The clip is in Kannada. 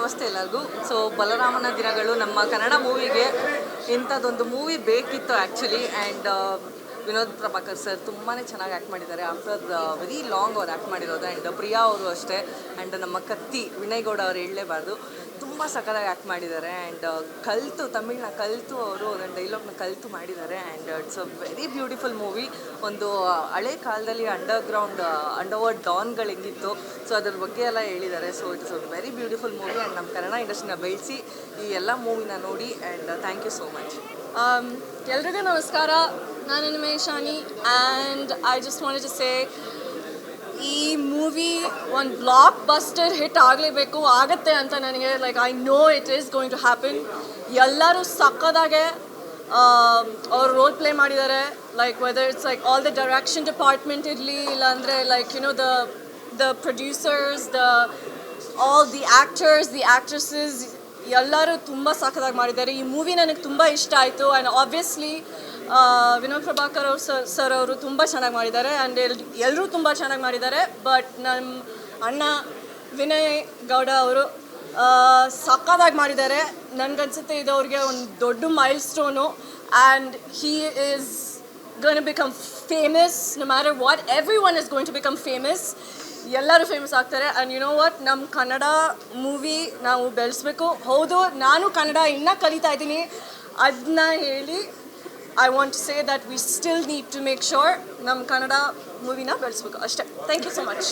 ನಮಸ್ತೆ ಎಲ್ಲರಿಗೂ. ಸೊ ಬಲರಾಮನ ದಿನಗಳು ನಮ್ಮ ಕನ್ನಡ ಮೂವಿಗೆ ಇಂಥದ್ದೊಂದು ಮೂವಿ ಬೇಕಿತ್ತು actually. And Vinod Prabhakar sir ತುಂಬಾ ಚೆನ್ನಾಗಿ ಆ್ಯಕ್ಟ್ ಮಾಡಿದ್ದಾರೆ. ಆಫ್ಟರ್ ವೆರಿ ಲಾಂಗ್ ಅವ್ರು ಆ್ಯಕ್ಟ್ ಮಾಡಿರೋದು. ಆ್ಯಂಡ್ ಪ್ರಿಯಾ ಅವರು ಅಷ್ಟೇ. ಆ್ಯಂಡ್ ನಮ್ಮ ಕತ್ತಿ ವಿನಯ್ ಗೌಡ ಅವ್ರು ಹೇಳಲೇಬಾರ್ದು, ತುಂಬ ಸಖತ್ತಾಗಿ ಆ್ಯಕ್ಟ್ ಮಾಡಿದ್ದಾರೆ. ಆ್ಯಂಡ್ ತಮಿಳನ್ನ ಕಲಿತು ಅವರು ಒಂದೊಂದು ಡೈಲಾಗ್ನ ಕಲಿತು ಮಾಡಿದ್ದಾರೆ. And it's a very beautiful movie. ಒಂದು ಹಳೆ ಕಾಲದಲ್ಲಿ ಅಂಡರ್ವರ್ಲ್ಡ್ ಡಾನ್ಗಳು ಹೆಂಗಿತ್ತು, ಸೊ ಅದ್ರ ಬಗ್ಗೆ ಎಲ್ಲ ಹೇಳಿದ್ದಾರೆ. So it's a very beautiful movie. And ನಮ್ಮ ಕನ್ನಡ ಇಂಡಸ್ಟ್ರಿನ ಬೆಳೆಸಿ ಈ ಎಲ್ಲ ಮೂವಿನ ನೋಡಿ. And thank you so much. ಎಲ್ರಿಗೂ ನಮಸ್ಕಾರ. ನಾನು ನಿಮೇಶಾನಿ. And I just wanted to say, ಈ ಮೂವಿ ಒಂದು ಬ್ಲಾಕ್ ಬಸ್ಟರ್ ಹಿಟ್ ಆಗಲೇಬೇಕು, ಆಗುತ್ತೆ ಅಂತ ನನಗೆ I know it is going to happen. ಎಲ್ಲರೂ ಸಕ್ಕದಾಗೆ ಅವ್ರು ರೋಲ್ ಪ್ಲೇ ಮಾಡಿದ್ದಾರೆ. Whether it's all the direction department ಇರಲಿ, ಇಲ್ಲಾಂದರೆ the producers, all the actors, the actresses, ಎಲ್ಲರೂ ತುಂಬ ಸಖತ್ತಾಗಿ ಮಾಡಿದ್ದಾರೆ. ಈ ಮೂವಿ ನನಗೆ ತುಂಬ ಇಷ್ಟ ಆಯಿತು. ಆ್ಯಂಡ್ ಆಬ್ವಿಯಸ್ಲಿ ವಿನೋದ್ ಪ್ರಭಾಕರ್ ಅವರು ಸರ್ ಅವರು ತುಂಬ ಚೆನ್ನಾಗಿ ಮಾಡಿದ್ದಾರೆ. ಆ್ಯಂಡ್ ಎಲ್ಲರೂ ತುಂಬ ಚೆನ್ನಾಗಿ ಮಾಡಿದ್ದಾರೆ. ಬಟ್ ನಮ್ಮ ಅಣ್ಣ ವಿನಯ್ ಗೌಡ ಅವರು ಸಖತ್ತಾಗಿ ಮಾಡಿದ್ದಾರೆ. ನನಗನ್ಸುತ್ತೆ ಇದು ಅವ್ರಿಗೆ ಒಂದು ದೊಡ್ಡ milestone. And he is going to become famous. No matter what, everyone is going to become famous. ಎಲ್ಲರೂ ಫೇಮಸ್ ಆಗ್ತಾರೆ. ಆ್ಯಂಡ್ ಯು ನೋ ವಾಟ್, ನಮ್ಮ ಕನ್ನಡ ಮೂವಿ ನಾವು ಬೆಳೆಸ್ಬೇಕು. ಹೌದು, ನಾನು ಕನ್ನಡ ಇನ್ನೂ ಕಲಿತಾ ಇದ್ದೀನಿ. ಅದನ್ನ ಹೇಳಿ I want to say that we still need to make sure ನಮ್ಮ ಕನ್ನಡ ಮೂವಿನ ಬೆಳೆಸ್ಬೇಕು ಅಷ್ಟೇ. Thank you so much.